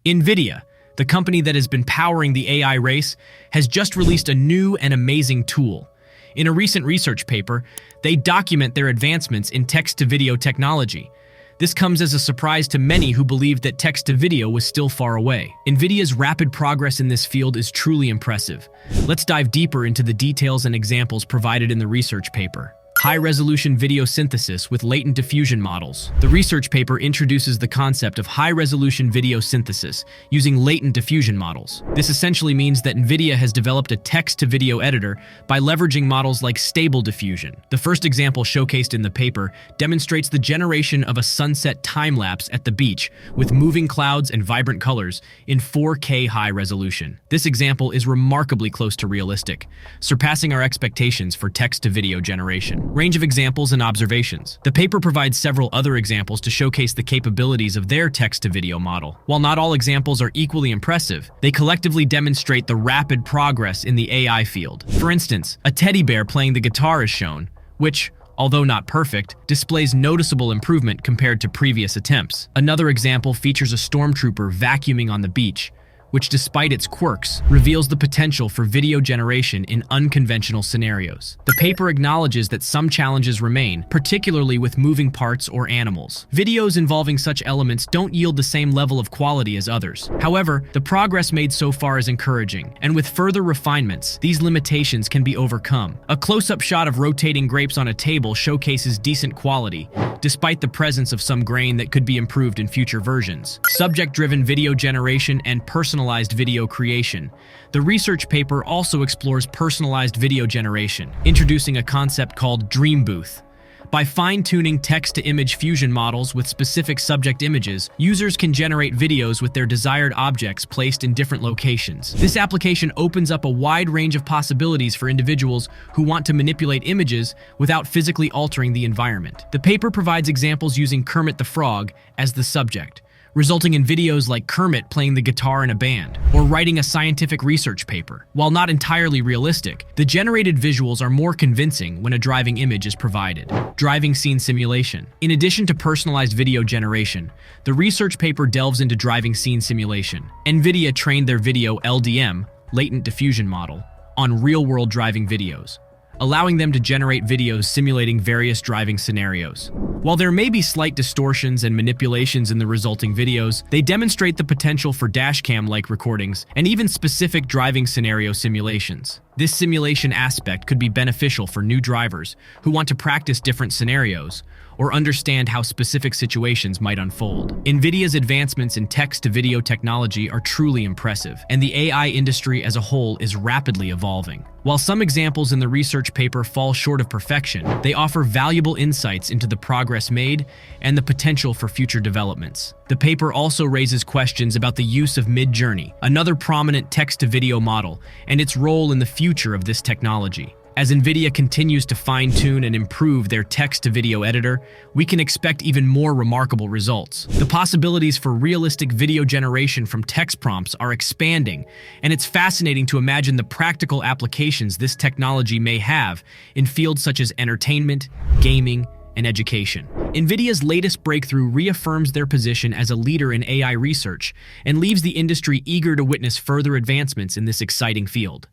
NVIDIA, the company that has been powering the AI race, has just released a new and amazing tool. In a recent research paper, they document their advancements in text-to-video technology. This comes as a surprise to many who believed that text-to-video was still far away. NVIDIA's rapid progress in this field is truly impressive. Let's dive deeper into the details and examples provided in the research paper. High-resolution video synthesis with latent diffusion models. The research paper introduces the concept of high-resolution video synthesis using latent diffusion models. This essentially means that NVIDIA has developed a text-to-video editor by leveraging models like Stable Diffusion. The first example showcased in the paper demonstrates the generation of a sunset time-lapse at the beach with moving clouds and vibrant colors in 4K high resolution. This example is remarkably close to realistic, surpassing our expectations for text-to-video generation. Range of examples and observations. The paper provides several other examples to showcase the capabilities of their text-to-video model. While not all examples are equally impressive, they collectively demonstrate the rapid progress in the AI field. For instance, a teddy bear playing the guitar is shown, which, although not perfect, displays noticeable improvement compared to previous attempts. Another example features a stormtrooper vacuuming on the beach, which, despite its quirks, reveals the potential for video generation in unconventional scenarios. The paper acknowledges that some challenges remain, particularly with moving parts or animals. Videos involving such elements don't yield the same level of quality as others. However, the progress made so far is encouraging, and with further refinements, these limitations can be overcome. A close-up shot of rotating grapes on a table showcases decent quality, despite the presence of some grain that could be improved in future versions. Subject-driven video generation and personalized video creation. The research paper also explores personalized video generation, introducing a concept called Dream Booth. By fine-tuning text-to-image fusion models with specific subject images, users can generate videos with their desired objects placed in different locations. This application opens up a wide range of possibilities for individuals who want to manipulate images without physically altering the environment. The paper provides examples using Kermit the Frog as the subject, resulting in videos like Kermit playing the guitar in a band, or writing a scientific research paper. While not entirely realistic, the generated visuals are more convincing when a driving image is provided. Driving scene simulation. In addition to personalized video generation, the research paper delves into driving scene simulation. NVIDIA trained their video LDM, latent diffusion model, on real-world driving videos, allowing them to generate videos simulating various driving scenarios. While there may be slight distortions and manipulations in the resulting videos, they demonstrate the potential for dashcam-like recordings and even specific driving scenario simulations. This simulation aspect could be beneficial for new drivers who want to practice different scenarios or understand how specific situations might unfold. NVIDIA's advancements in text-to-video technology are truly impressive, and the AI industry as a whole is rapidly evolving. While some examples in the research paper fall short of perfection, they offer valuable insights into the progress made and the potential for future developments. The paper also raises questions about the use of Midjourney, another prominent text-to-video model, and its role in the future of this technology. As NVIDIA continues to fine-tune and improve their text-to-video editor, we can expect even more remarkable results. The possibilities for realistic video generation from text prompts are expanding, and it's fascinating to imagine the practical applications this technology may have in fields such as entertainment, gaming, and education. NVIDIA's latest breakthrough reaffirms their position as a leader in AI research and leaves the industry eager to witness further advancements in this exciting field.